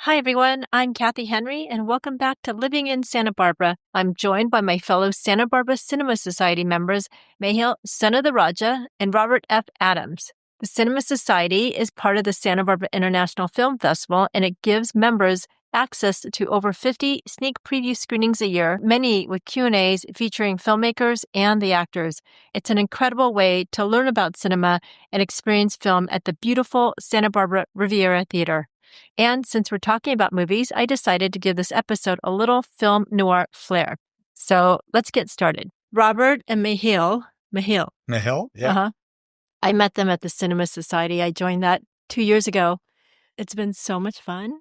Hi, everyone. I'm Kathy Henry, and welcome back to Living in Santa Barbara. I'm joined by my fellow Santa Barbara Cinema Society members, Mahil Senatherajah and Robert F. Adams. The Cinema Society is part of the Santa Barbara International Film Festival, and it gives members access to over 50 sneak preview screenings a year, many with Q&As featuring filmmakers and the actors. It's an incredible way to learn about cinema and experience film at the beautiful Santa Barbara Riviera Theater. And since we're talking about movies, I decided to give this episode a little film noir flair. So let's get started. Robert and Mahil. Mahil? Yeah. I met them at the Cinema Society. I joined that 2 years ago. It's been so much fun.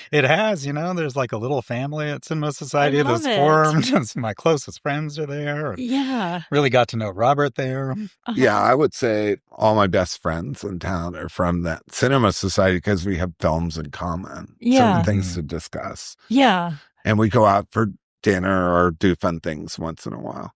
It has, there's like a little family at Cinema Society that's it. formed. Some of my closest friends are there. Yeah. Really got to know Robert there. Yeah, I would say all my best friends in town are from that Cinema Society because we have films in common. Yeah. Certain things to discuss. Yeah. And we go out for dinner or do fun things once in a while.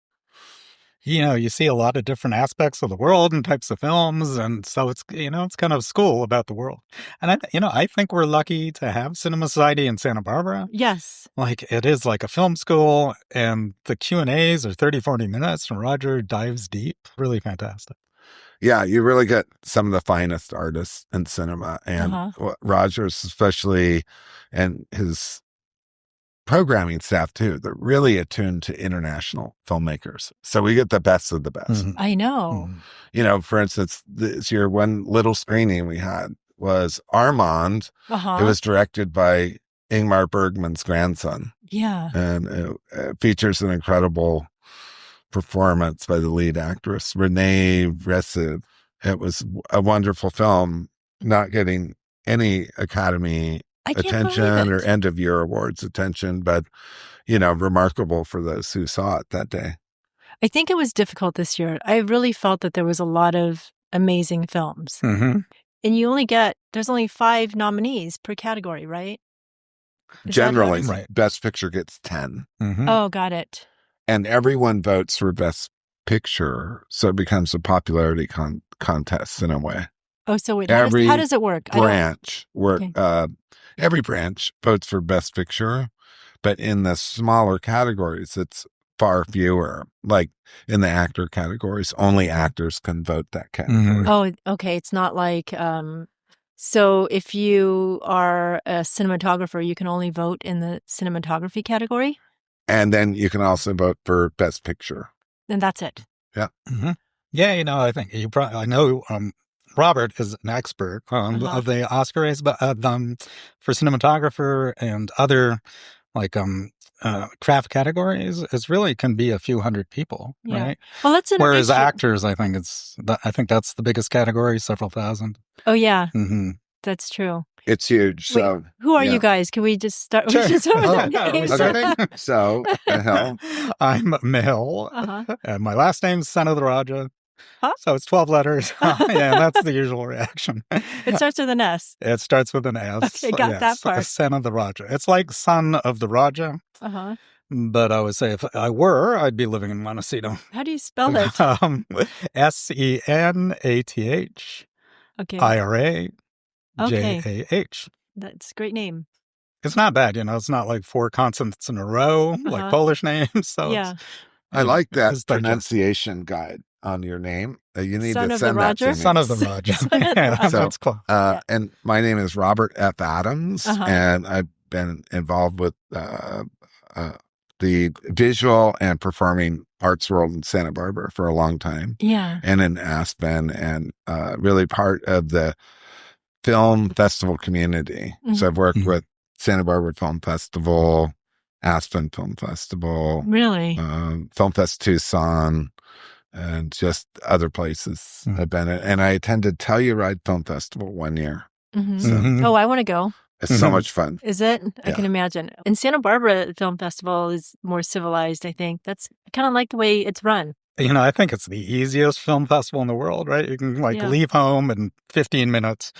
You see a lot of different aspects of the world and types of films. And so it's, it's kind of school about the world. And I think we're lucky to have Cinema Society in Santa Barbara. Yes. Like it is like a film school and the Q&As are 30, 40 minutes and Roger dives deep. Really fantastic. Yeah, you really get some of the finest artists in cinema. And Roger's especially, and his programming staff too, they're really attuned to international filmmakers. So we get the best of the best. Mm-hmm. I know. Mm-hmm. For instance, this year, one little screening we had was Armand. It was directed by Ingmar Bergman's grandson. Yeah. And it features an incredible performance by the lead actress, Renee Resid. It was a wonderful film, not getting any Academy attention or end of year awards attention, but remarkable for those who saw it that day. I think it was difficult this year. I really felt that there was a lot of amazing films. Mm-hmm. And there's only 5 nominees per category, right? Generally, right? Best Picture gets 10. Mm-hmm. Oh, got it. And everyone votes for Best Picture, so it becomes a popularity contest in a way. Oh, so wait, how does it work? Every branch votes for Best Picture, but in the smaller categories, it's far fewer. Like in the actor categories, only actors can vote that category. Mm-hmm. Oh, okay. It's not like, so if you are a cinematographer, you can only vote in the cinematography category? And then you can also vote for Best Picture. And that's it. Yeah. Mm-hmm. Yeah, I think I know Robert is an expert of the Oscar race, but for cinematographer and other craft categories, it really can be a few hundred people, right? Well, let's whereas actors, I think that's the biggest category, several thousand. Oh yeah, mm-hmm. That's true. It's huge. So wait, who are you guys? Can we just start? Sure. Okay. So Mahil. I'm Mahil, and my last name's Senatherajah. So it's 12 letters. Yeah, that's the usual reaction. It starts with an S. It starts with an S. Okay, got that part. Senatherajah. It's like son of the Raja. But I would say if I were, I'd be living in Montecito. How do you spell it? Senath. Okay. IRA. Okay. JAH. That's a great name. It's not bad, it's not like 4 consonants in a row, like Polish names. So yeah. I like that pronunciation guide on your name. You need Son to of send the that Roger? to me. Son of the Roger. Yeah, that's cool. And my name is Robert F. Adams, and I've been involved with the visual and performing arts world in Santa Barbara for a long time. Yeah. And in Aspen, and really part of the film festival community. So I've worked with Santa Barbara Film Festival, Aspen Film Festival. Really? Film Fest Tucson, and just other places I've been at. And I attended Telluride Film Festival one year. Oh, I want to go. It's so much fun. Is it? I can imagine. And Santa Barbara Film Festival is more civilized, I think. I kind of like the way it's run. I think it's the easiest film festival in the world, right? You can leave home in 15 minutes,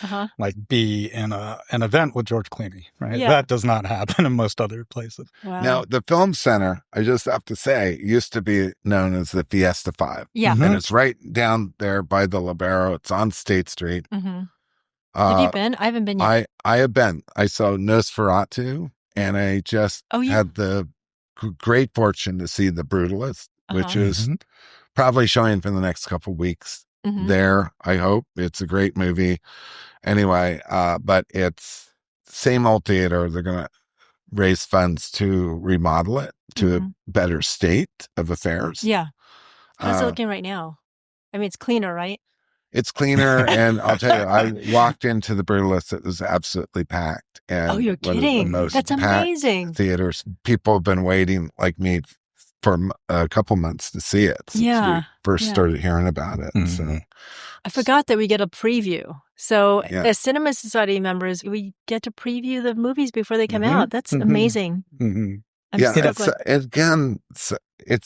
be in an event with George Clooney, right? Yeah. That does not happen in most other places. Wow. Now, the Film Center, I just have to say, used to be known as the Fiesta 5. Yeah. And it's right down there by the Libero. It's on State Street. Have you been? I haven't been yet. I have been. I saw Nosferatu, and I just had the great fortune to see The Brutalist, which is probably showing for the next couple weeks there. I hope it's a great movie. Anyway, but it's same old theater. They're going to raise funds to remodel it to a better state of affairs. Yeah. How's it looking right now? I mean, it's cleaner, right? It's cleaner, and I'll tell you, I walked into The Brutalist. It was absolutely packed. And you're kidding. That's amazing. Theaters. People have been waiting, like me, for a couple months to see it since we first started hearing about it. So I forgot that we get a preview. So as Cinema Society members, we get to preview the movies before they come out. That's amazing. It's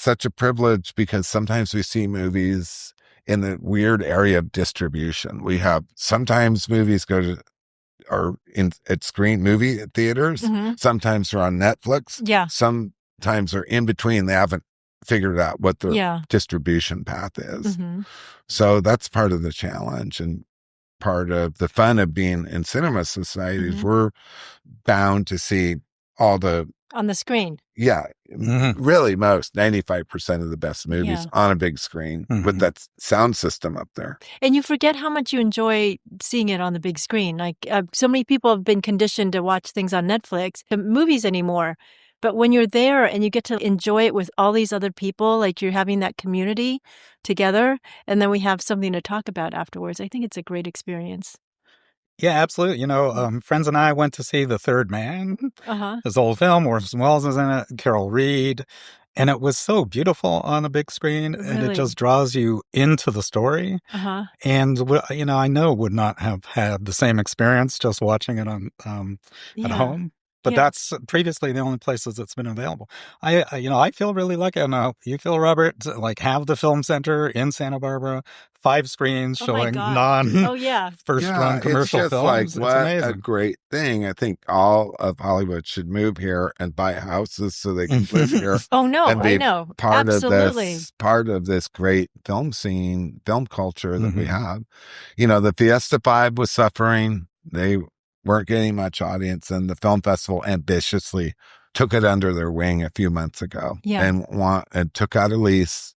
such a privilege because sometimes we see movies in the weird area of distribution. We have sometimes movies at screen movie theaters. Sometimes they're on Netflix. Yeah. Sometimes they're in between. They haven't figured out what the distribution path is. So that's part of the challenge and part of the fun of being in cinema societies. We're bound to see all the on the screen. Yeah. Really, 95% of the best movies on a big screen with that sound system up there. And you forget how much you enjoy seeing it on the big screen. Like so many people have been conditioned to watch things on Netflix, the movies anymore. But when you're there and you get to enjoy it with all these other people, like you're having that community together, and then we have something to talk about afterwards, I think it's a great experience. Yeah, absolutely. Friends and I went to see The Third Man, his old film. Orson Welles is in it, Carol Reed. And it was so beautiful on the big screen, and it just draws you into the story. And, I know would not have had the same experience just watching it on at home. But that's previously the only places it's been available. I feel really lucky. I know you feel, Robert, to have the film center in Santa Barbara, 5 screens showing first-run commercial it's just films. What a great thing. I think all of Hollywood should move here and buy houses so they can live here. And be I know. Part Absolutely. of this great film scene, film culture that we have. The Fiesta Vibe was suffering. They weren't getting much audience, and the film festival ambitiously took it under their wing a few months ago and took out a lease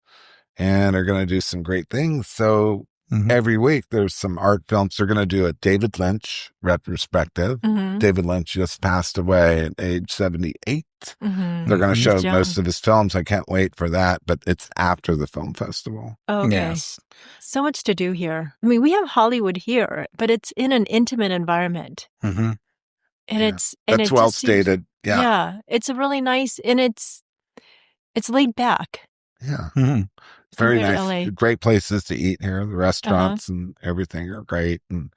and are going to do some great things. So every week there's some art films. They're going to do a David Lynch retrospective. David Lynch just passed away at age 78. They're going to show most of his films. I can't wait for that, but it's after the film festival. Okay. Yes. So much to do here. I mean, we have Hollywood here, but it's in an intimate environment. And that's well stated. Yeah. It's a really nice, and it's laid back. Yeah. Very nice. LA. Great places to eat here. The restaurants and everything are great and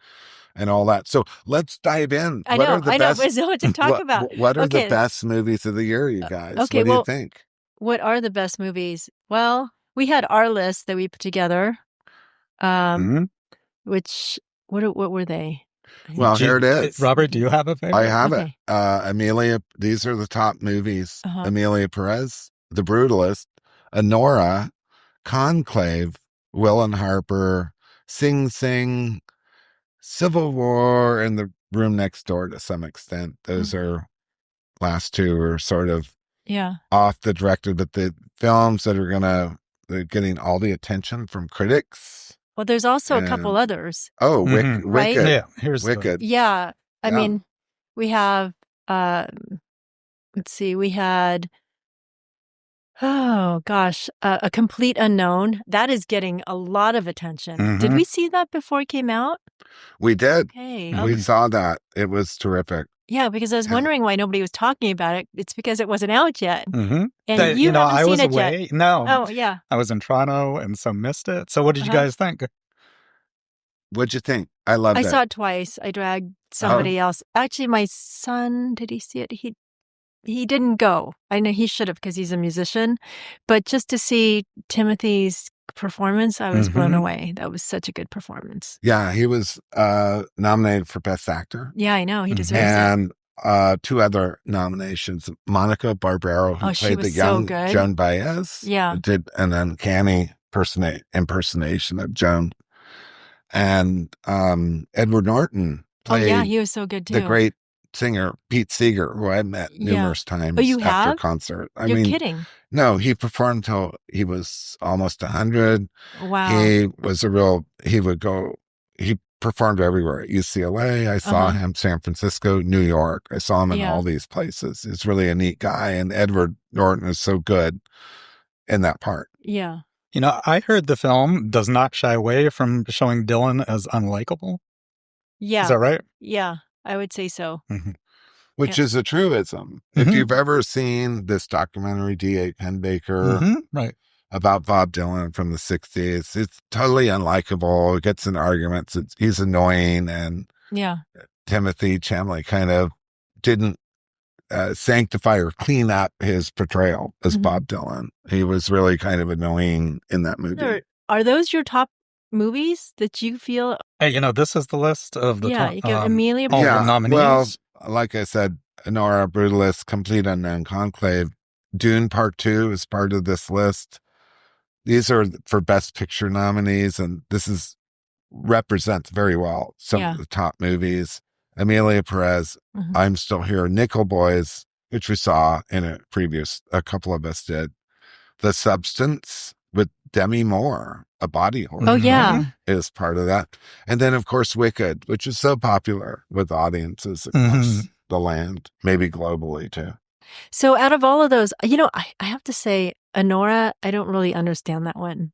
all that. So let's dive in. I know. There's so much to talk about. What are the best movies of the year, you guys? What do you think? What are the best movies? Well, we had our list that we put together. Which, what were they? Well, here it is. Robert, do you have a favorite? I have it. Amelia, these are the top movies. Amelia Perez, The Brutalist, Anora, Conclave, Will and Harper, Sing Sing, Civil War, and The Room Next Door to some extent. Those are last two are sort of off the director, but the films that are they're getting all the attention from critics. Well, there's also a couple others. Oh, Wicked. Right? Yeah, here's Wicked. I mean, we have, let's see, we had, A Complete Unknown. That is getting a lot of attention. Did we see that before it came out? We did. Okay. We saw that. It was terrific. Yeah, because I was wondering why nobody was talking about it. It's because it wasn't out yet. And I was away. Yet. No. Oh, yeah. I was in Toronto and so missed it. So what did you guys think? What'd you think? I loved it. I saw it twice. I dragged somebody else. Actually, my son, did he see it? He didn't go. I know he should have because he's a musician. But just to see Timothy's performance, I was blown away. That was such a good performance. Yeah, he was nominated for Best Actor. Yeah, I know. He deserves it. And 2 other nominations. Monica Barbero, who played the young Joan Baez. Yeah. Did an uncanny impersonation of Joan. And Edward Norton played he was so good too. The great singer Pete Seeger, who I met numerous times after concert. You're kidding. No, he performed till he was almost 100. Wow. He performed everywhere. At UCLA, I saw him, San Francisco, New York. I saw him in all these places. He's really a neat guy. And Edward Norton is so good in that part. Yeah. I heard the film does not shy away from showing Dylan as unlikable. Yeah. Is that right? Yeah, I would say so. Mm-hmm. Which is a truism. Mm-hmm. If you've ever seen this documentary, D.A. Penbaker, right, about Bob Dylan from the 60s, it's totally unlikable. He gets in arguments. He's annoying. And Timothy Chalamet kind of didn't sanctify or clean up his portrayal as Bob Dylan. He was really kind of annoying in that movie. Are those your top movies that you feel? Hey, this is the list of the top, you get Amelia all the nominees. Well, like I said, Nora, Brutalist, Complete Unknown, Conclave, Dune Part 2 is part of this list. These are for Best Picture nominees, and this represents very well some of the top movies. Amelia Perez, I'm Still Here, Nickel Boys, which we saw in a couple of us did. The Substance with Demi Moore, A Body Horror. Oh, yeah. Is part of that. And then, of course, Wicked, which is so popular with audiences across the land, maybe globally, too. So out of all of those, I have to say, Anora, I don't really understand that one.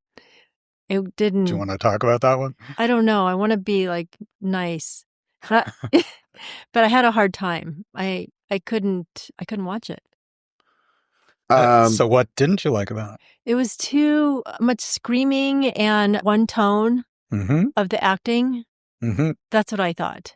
It didn't. Do you want to talk about that one? I don't know. I want to be nice. But I had a hard time. I couldn't watch it. So what didn't you like about it? It was too much screaming and one tone of the acting. That's what I thought.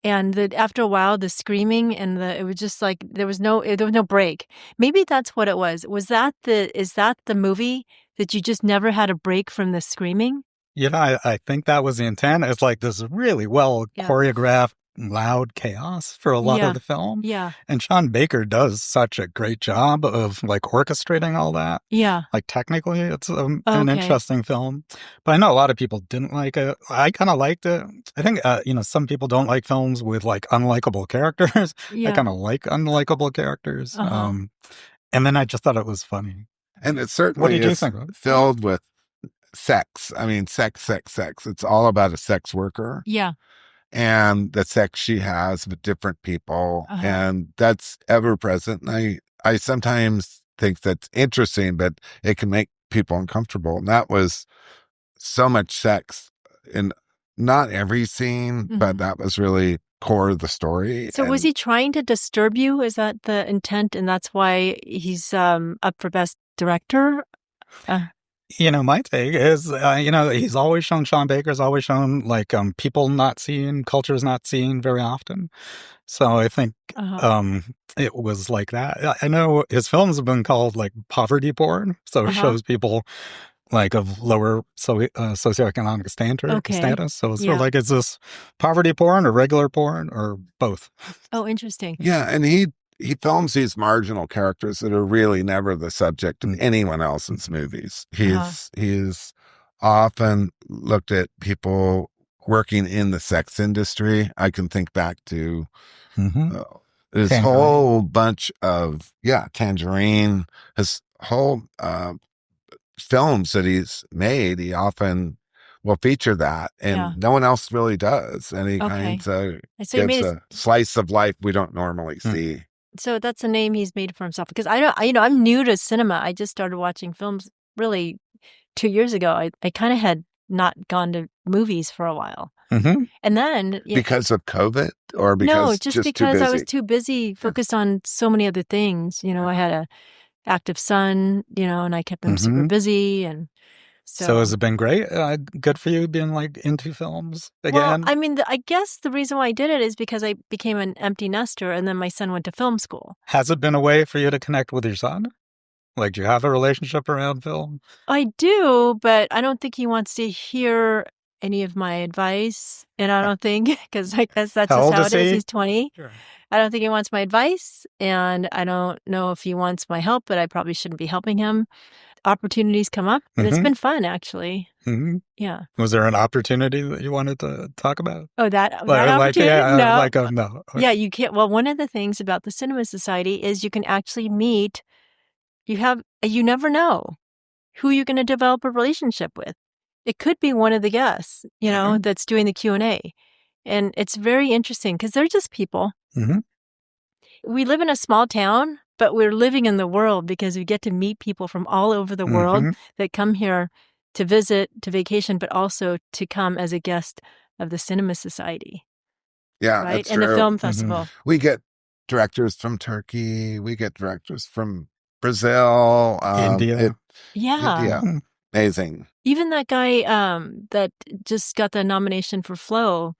And after a while, the screaming and it was just like there was no break. Maybe that's what it was. Is that the movie that you just never had a break from the screaming? I think that was the intent. It's like this really well choreographed, loud chaos for a lot of the film. Yeah. And Sean Baker does such a great job of orchestrating all that. Yeah. Technically, it's an interesting film. But I know a lot of people didn't like it. I kind of liked it. I think, some people don't like films with unlikable characters. Yeah. I kind of like unlikable characters. And then I just thought it was funny. And it certainly is filled with sex. I mean, sex. It's all about a sex worker. Yeah. And the sex she has with different people. And that's ever present. And I sometimes think that's interesting, but it can make people uncomfortable. And that was so much sex in not every scene, but that was really core of the story. So was he trying to disturb you? Is that the intent? And that's why he's up for Best Director? My take is, he's always shown, Sean Baker's always shown people not seen, cultures not seen very often. So I think it was like that. I know his films have been called poverty porn. So it shows people of lower socioeconomic status. So it's sort of is this poverty porn or regular porn or both? Oh, interesting. Yeah. And he films these marginal characters that are really never the subject of anyone else's movies. He's often looked at people working in the sex industry. I can think back to this whole bunch of, Tangerine, his whole films that he's made. He often will feature that, and no one else really does. And he kind of gives a slice of life we don't normally see. So that's a name he's made for himself. Because I'm new to cinema. I just started watching films really 2 years ago. I kind of had not gone to movies for a while. And then because of COVID or because no, just because I was too busy, focused on so many other things. I had a active son, and I kept him super busy, and so has it been great? Good for you being into films again? Well, I mean, I guess the reason why I did it is because I became an empty nester, and then my son went to film school. Has it been a way for you to connect with your son? Do you have a relationship around film? I do, but I don't think he wants to hear any of my advice, and I don't think, because I guess that's just how it is. He's 20. Sure. I don't think he wants my advice, and I don't know if he wants my help, but I probably shouldn't be helping him. opportunities come up. But it's been fun, actually. Yeah. Was there an opportunity that you wanted to talk about? Oh, that opportunity? No. No. Yeah, you can't. Well, one of the things about the Cinema Society is you can actually meet. You never know who you're going to develop a relationship with. It could be one of the guests, that's doing the Q&A. And it's very interesting because they're just people. We live in a small town, but we're living in the world because we get to meet people from all over the world that come here to visit, to vacation, but also to come as a guest of the Cinema Society. Yeah, right? That's and true. The film festival. We get directors from Turkey. We get directors from Brazil. India. India. Amazing. Even that guy that just got the nomination for Flow.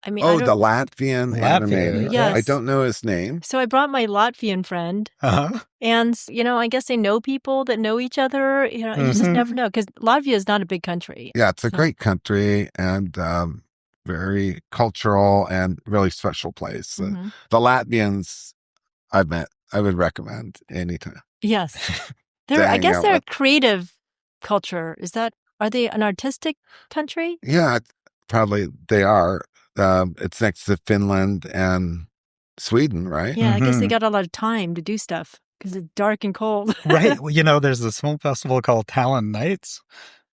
I mean, the Latvian animator. Yes. I don't know his name. So I brought my Latvian friend. And, I guess they know people that know each other. You just never know because Latvia is not a big country. Yeah, it's a great country and very cultural and really special place. The Latvians I've met, I would recommend anytime. Yes. I guess they're a creative culture. Are they an artistic country? Yeah, probably they are. It's next to Finland and Sweden, right? Yeah, I guess they got a lot of time to do stuff because it's dark and cold. Right. Well, there's this film festival called Tallinn Nights,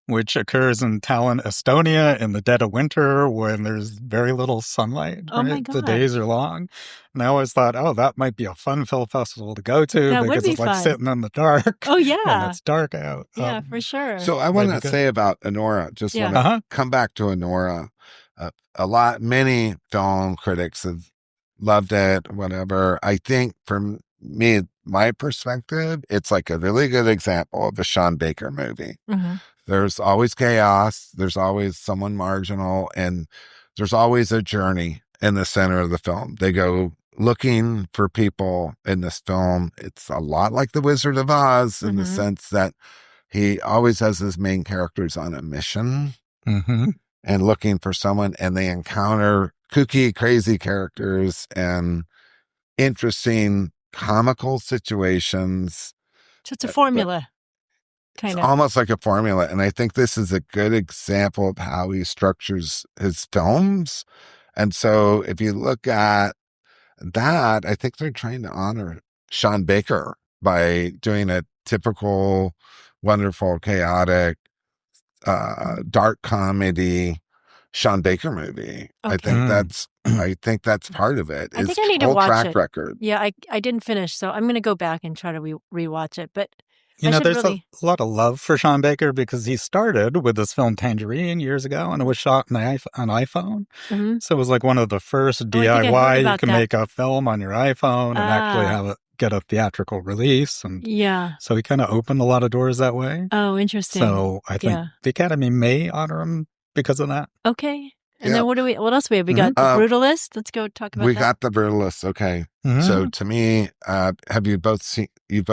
which occurs in Tallinn, Estonia in the dead of winter when there's very little sunlight. Oh, my God. The days are long. And I always thought, that might be a fun film festival to go to because it's like sitting in the dark. Oh, yeah. When it's dark out. Yeah, for sure. So I want to say about Honora, want to come back to Honora. Many film critics have loved it, whatever. I think from me, my perspective, it's like a really good example of a Sean Baker movie. There's always chaos. There's always someone marginal, and there's always a journey in the center of the film. They go looking for people in this film. It's a lot like The Wizard of Oz in the sense that he always has his main characters on a mission and looking for someone, and they encounter kooky, crazy characters and interesting comical situations. So it's a formula. It's almost like a formula. And I think this is a good example of how he structures his films. And so if you look at that, I think they're trying to honor Sean Baker by doing a typical, wonderful, chaotic, dark comedy Sean Baker movie. Okay. I think that's part of it. I think I need to watch track record. Yeah, I didn't finish, so I'm going to go back and try to rewatch it. But there's a lot of love for Sean Baker because he started with this film Tangerine years ago, and it was shot on iPhone. So it was like one of the first DIY you can make a film on your iPhone and actually have it get a theatrical release. And so he kind of opened a lot of doors that way. Oh, interesting. So I think the Academy may honor him because of that. Okay. And then what else do we have? We got The Brutalist. Let's go talk about that. We got The Brutalist. Okay. So to me, have you both seen The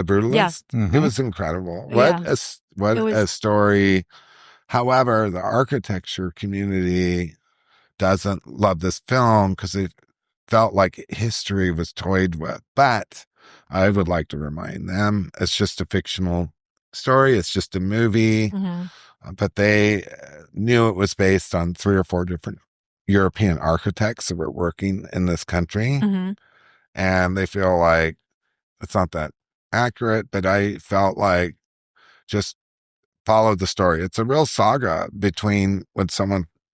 Brutalist? Yeah. It was incredible. What a story. However, the architecture community doesn't love this film because they felt like history was toyed with. But I would like to remind them it's just a fictional story. It's just a movie. But they knew it was based on 3 or 4 different European architects that were working in this country. And they feel like it's not that accurate, but I felt like just follow the story. It's a real saga between when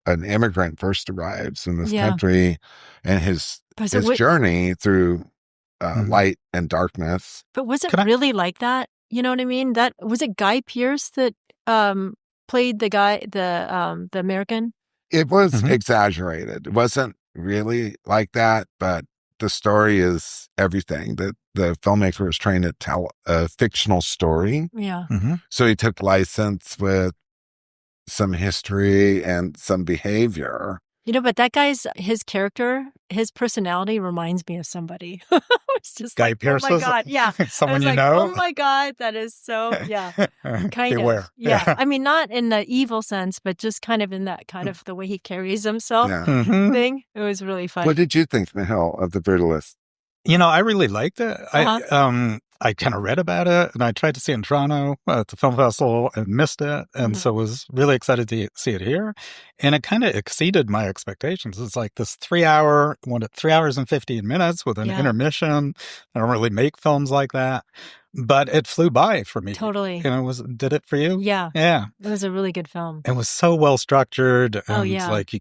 an immigrant first arrives in this country and his journey through light and darkness. But was it really like that? You know what I mean? Was it Guy Pearce that played the guy, the American? It was exaggerated. It wasn't really like that, but the story is everything. The filmmaker was trying to tell a fictional story. Yeah. So he took license with some history and some behavior. But that his character, his personality reminds me of somebody. It's just Guy Pearce. Oh my God, yeah. Someone you know? Oh my God, that is so, kind Beware. of. Yeah. I mean, not in the evil sense, but just kind of in that kind of the way he carries himself thing. It was really fun. What did you think, Mahil, of The Brutalist? I really liked it. I kind of read about it, and I tried to see it in Toronto at the film festival and missed it, and so was really excited to see it here, and it kind of exceeded my expectations. It's like this 3 hours and 15 minutes with an intermission. I don't really make films like that, but it flew by for me. Totally. Did it for you? Yeah. Yeah. It was a really good film. It was so well structured, and like you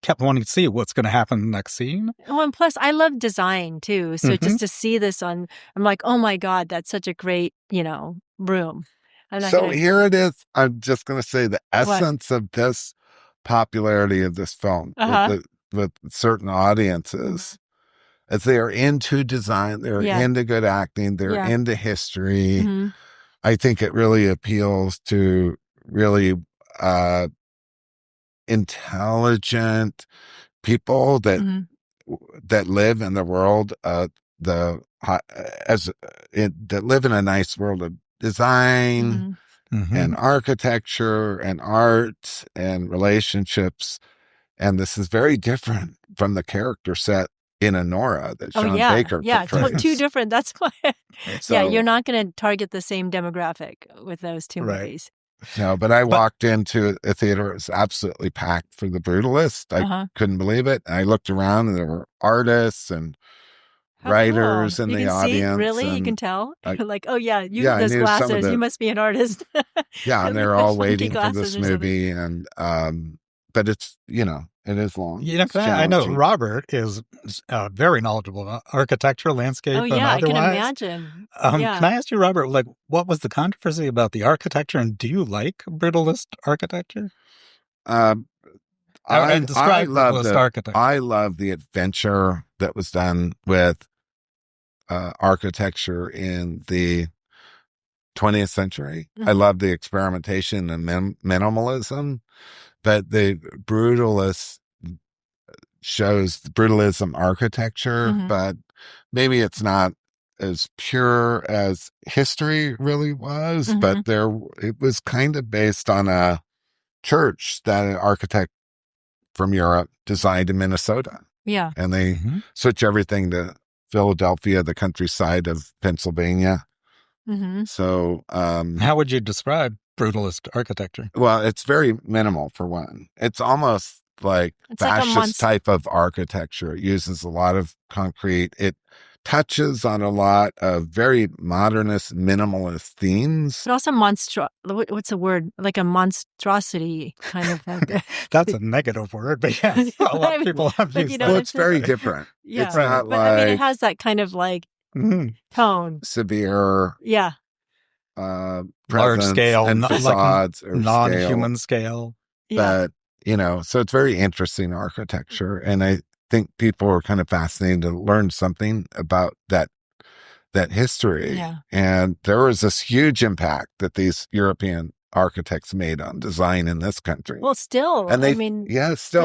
kept wanting to see what's going to happen in the next scene. Oh, and plus, I love design, too. So just to see this I'm like, oh, my God, that's such a great, room. Here it is. I'm just going to say the essence of this popularity of this film with certain audiences as they are into design, they're into good acting, they're into history. I think it really appeals to really intelligent people that live in the world that live in a nice world of design and architecture and art and relationships. And this is very different from the character set in Anora that Sean Baker portrays. Two different. That's why. You're not going to target the same demographic with those two movies. No, but I walked into a theater. It was absolutely packed for The Brutalist. I couldn't believe it. I looked around and there were artists and writers in the audience. Really? You can tell? Like, oh, yeah, you have those glasses. You must be an artist. And they're all waiting for this movie. And, but it's, it is long. I know Robert is very knowledgeable about architecture, landscape, and otherwise. I can imagine. Can I ask you, Robert, what was the controversy about the architecture, and do you like brutalist architecture? I love the adventure that was done with architecture in the 20th century. I love the experimentation and minimalism. But the brutalist shows the brutalism architecture, but maybe it's not as pure as history really was, but it was kind of based on a church that an architect from Europe designed in Minnesota. Yeah. And they switch everything to Philadelphia, the countryside of Pennsylvania. So how would you describe brutalist architecture? Well, it's very minimal for one. It's almost like fascist type of architecture. It uses a lot of concrete. It touches on a lot of very modernist, minimalist themes. But also what's the word? Like a monstrosity kind of thing. That's a negative word, but a lot of people have used that. Well, it's very different. It's not like... it has that kind of tone. Severe. Yeah. Large scale, and facades or non-human scale. But, so it's very interesting architecture. And I think people are kind of fascinated to learn something about that history. Yeah. And there was this huge impact that these European architects made on design in this country. Well, still, and for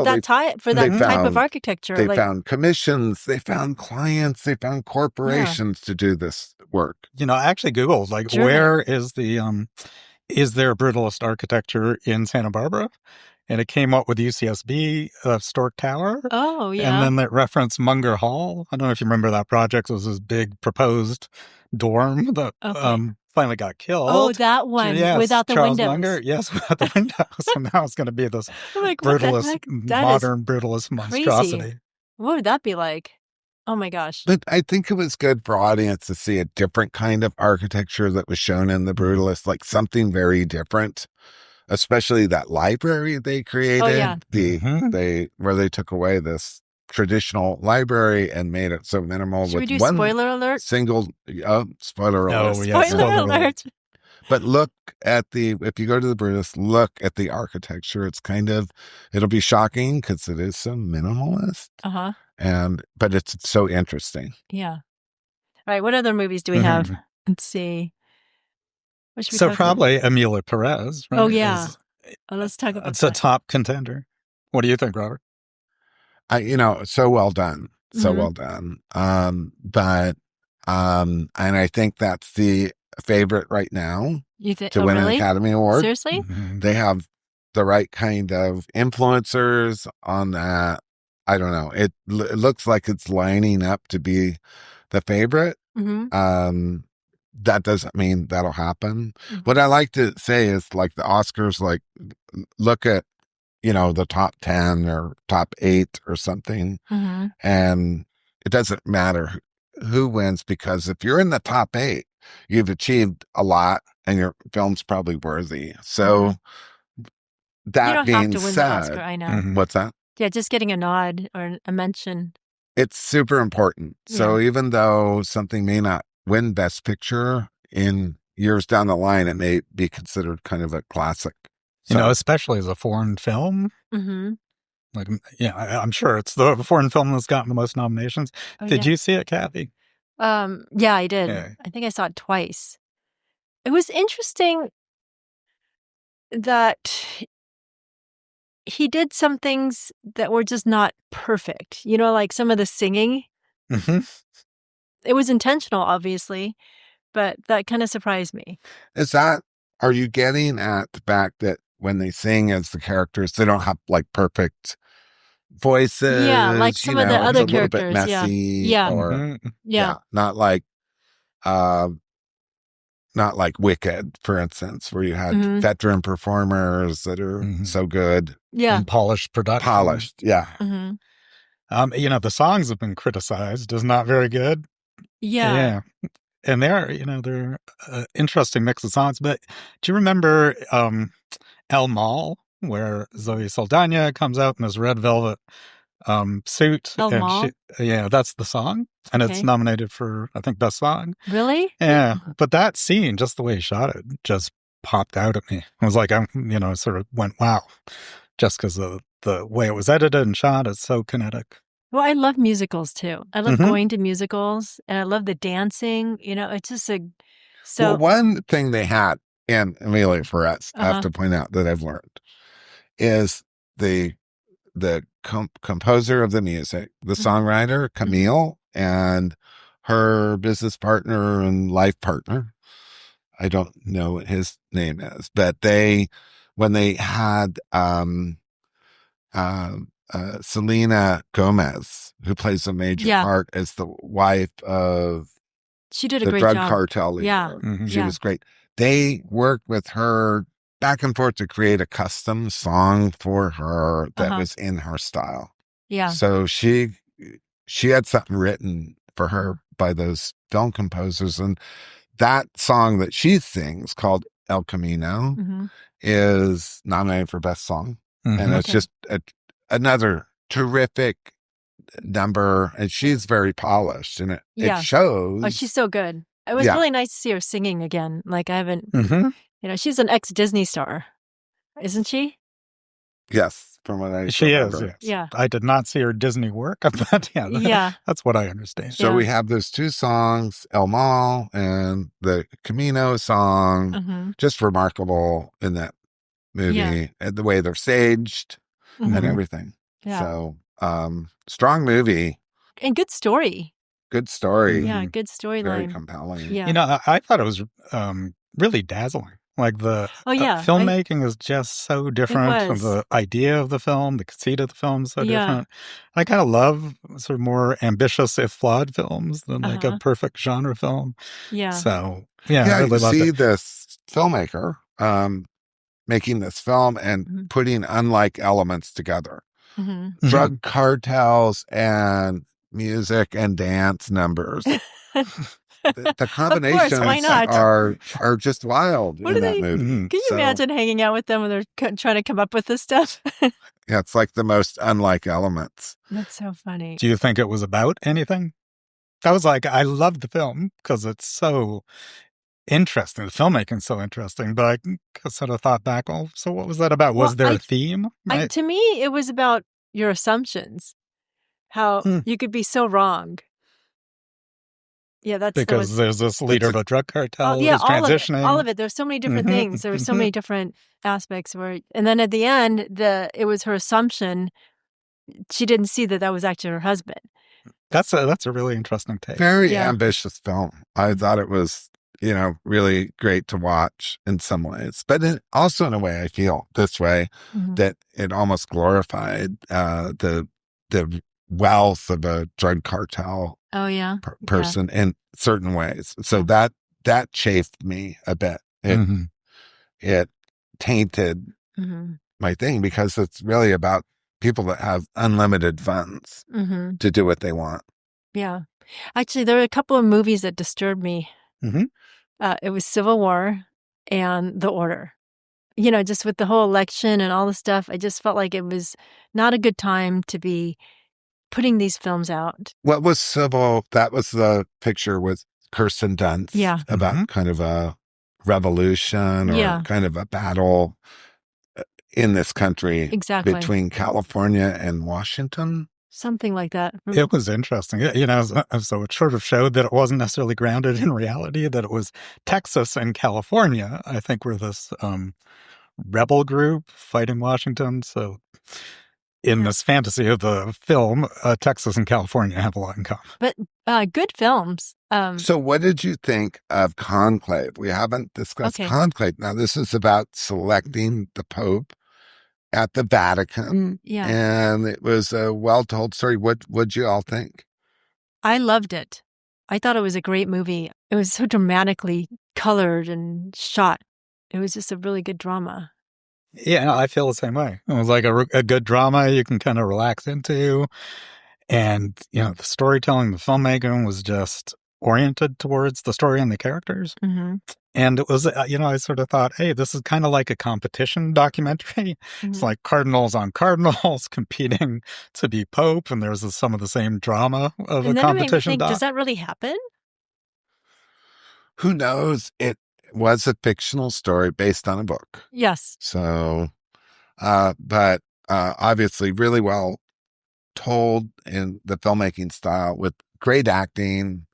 that type of architecture, they found commissions, they found clients, they found corporations to do this work. I actually Googled where is is there brutalist architecture in Santa Barbara? And it came up with UCSB, Stork Tower. Oh, yeah. And then it referenced Munger Hall. I don't know if you remember that project. It was this big proposed dorm that finally got killed. Oh, that one without the Charles windows. Munger, yes, without the windows. And now it's going to be this modern brutalist monstrosity. Crazy. What would that be like? Oh, my gosh. But I think it was good for audience to see a different kind of architecture that was shown in The Brutalist, like something very different. Especially that library they created, where they took away this traditional library and made it so minimal. Should we do spoiler alert? Single spoiler alert. Oh, yeah, spoiler alert. But if you go to The Brutalist, look at the architecture. It's it'll be shocking because it is so minimalist. But it's so interesting. Yeah. All right. What other movies do we have? Let's see. So probably Emilia Perez, right? Oh, yeah. Let's talk about It's a top contender. What do you think, Robert? So well done. So well done. And I think that's the favorite right now to win an Academy Award. Seriously? They have the right kind of influencers on that. I don't know. It looks like it's lining up to be the favorite. that doesn't mean that'll happen. What I like to say is like the Oscars, like look at, the top 10 or top 8 or something. And it doesn't matter who wins, because if you're in the top 8, you've achieved a lot and your film's probably worthy. So that you don't being have to win said, the Oscar, I know. What's that? Yeah, just getting a nod or a mention. It's super important. So even though something may not win Best Picture, in years down the line, it may be considered kind of a classic. Especially as a foreign film. Like, I'm sure it's the foreign film that's gotten the most nominations. Did you see it, Kathy? Yeah, I did. Yeah. I think I saw it twice. It was interesting that he did some things that were just not perfect. Like some of the singing. It was intentional, obviously, but that kind of surprised me. Are you getting at the fact that when they sing as the characters, they don't have like perfect voices? Yeah, like some of the other characters. A little bit messy. Yeah. Not like Wicked, for instance, where you had veteran performers that are so good. Yeah. And polished production. Yeah. The songs have been criticized as not very good. Yeah. And they're interesting mix of songs. But do you remember El Mal, where Zoe Saldana comes out in this red velvet suit? El Mal? That's the song. And it's nominated for, I think, Best Song. Really? Yeah. But that scene, just the way he shot it, just popped out at me. I was like, sort of went, wow. Just because of the way it was edited and shot, it's so kinetic. Well, I love musicals too. I love going to musicals, and I love the dancing. It's just Well, one thing they had in Amelia Perez, I have to point out that I've learned, is the composer of the music, the songwriter, Camille, and her business partner and life partner. I don't know what his name is, but when they had Selena Gomez, who plays a major part as the wife of she did a the great drug job. cartel leader. Yeah. She was great. They worked with her back and forth to create a custom song for her that was in her style. Yeah. So she had something written for her by those film composers, and that song that she sings, called El Camino, is nominated for Best Song. And it's just another terrific number, and she's very polished, and it shows. Oh, she's so good. It was really nice to see her singing again. Like, I haven't, she's an ex-Disney star, isn't she? Yes, from what I she remember. is. Yes. Yeah, I did not see her Disney work, but that's what I understand. So we have those two songs, El Mal and the Camino song, just remarkable in that movie, and the way they're staged and everything. Yeah. So, strong movie. And good story. Good story. Yeah, good storyline. Very compelling. Yeah. I thought it was really dazzling. Like the filmmaking is just so different from the idea of the film, the conceit of the film is so different. I kind of love sort of more ambitious, if flawed, films than like a perfect genre film. Yeah. So, I really loved see it. This filmmaker making this film and putting unlike elements together. Drug cartels and music and dance numbers. The combinations are just wild in that movie. Can you imagine hanging out with them when they're trying to come up with this stuff? Yeah, it's like the most unlike elements. That's so funny. Do you think it was about anything? That was like, I loved the film because it's so interesting. The filmmaking's so interesting, but I sort of thought back, so what was that about? Was there a theme? To me, it was about your assumptions. How you could be so wrong. Yeah, because there's this leader of a drug cartel who's transitioning. All of it. There's so many different things. There were so many different aspects and then at the end, it was her assumption. She didn't see that was actually her husband. That's a really interesting take. Very ambitious film. I thought it was, really great to watch in some ways, but also in a way I feel this way that it almost glorified the wealth of a drug cartel person in certain ways. So that that chafed me a bit. It tainted my thing, because it's really about people that have unlimited funds to do what they want. Yeah. Actually, there are a couple of movies that disturbed me. It was Civil War and The Order. Just with the whole election and all the stuff, I just felt like it was not a good time to be putting these films out. What was Civil? That was the picture with Kirsten Dunst about kind of a revolution or kind of a battle in this country between California and Washington. Something like that. It was interesting. So it sort of showed that it wasn't necessarily grounded in reality, that it was Texas and California, I think, were this rebel group fighting Washington. So in this fantasy of the film, Texas and California have a lot in common. But good films. So what did you think of Conclave? We haven't discussed Conclave. Now, this is about selecting the Pope at the Vatican. Yeah. And it was a well-told story. What'd you all think? I loved it. I thought it was a great movie. It was so dramatically colored and shot. It was just a really good drama. Yeah, I feel the same way. It was like a good drama you can kind of relax into. And, the storytelling, the filmmaking was just oriented towards the story and the characters. And it was, I sort of thought, hey, this is kind of like a competition documentary. It's like cardinals on cardinals competing to be pope. And there's some of the same drama of a competition. Does that really happen? Who knows? It was a fictional story based on a book. Yes. So, but obviously really well told in the filmmaking style with great acting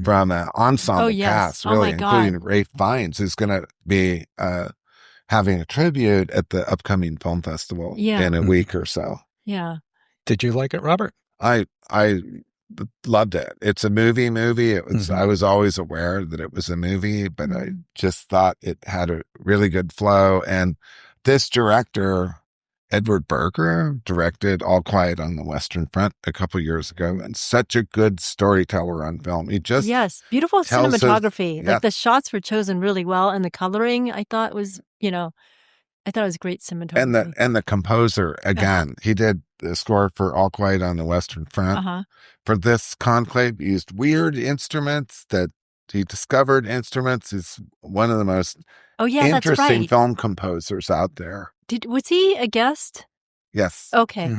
from an ensemble cast, really, including Ralph Fiennes, who's going to be having a tribute at the upcoming film festival in a week or so. Yeah. Did you like it, Robert? I loved it. It's a movie. It was. I was always aware that it was a movie, but I just thought it had a really good flow. And this director, Edward Berger, directed All Quiet on the Western Front a couple years ago, and such a good storyteller on film. He just beautiful cinematography. Like the shots were chosen really well, and the coloring I thought was, I thought it was great cinematography. And the composer again, he did the score for All Quiet on the Western Front. For this Conclave, he used weird instruments that he discovered. He's one of the most interesting film composers out there. Was he a guest? Yes. Okay.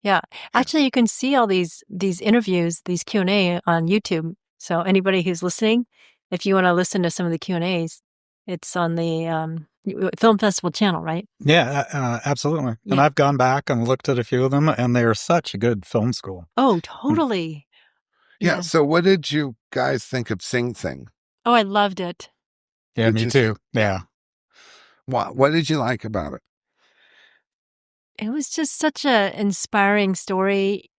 Yeah. Actually, you can see all these interviews, these Q&A on YouTube. So anybody who's listening, if you want to listen to some of the Q&As, it's on the Film Festival channel, right? Yeah, absolutely. Yeah. And I've gone back and looked at a few of them, and they are such a good film school. Oh, totally. Yeah. So what did you guys think of Sing Sing? Oh, I loved it. Yeah, me too. Yeah. What did you like about it? It was just such an inspiring story.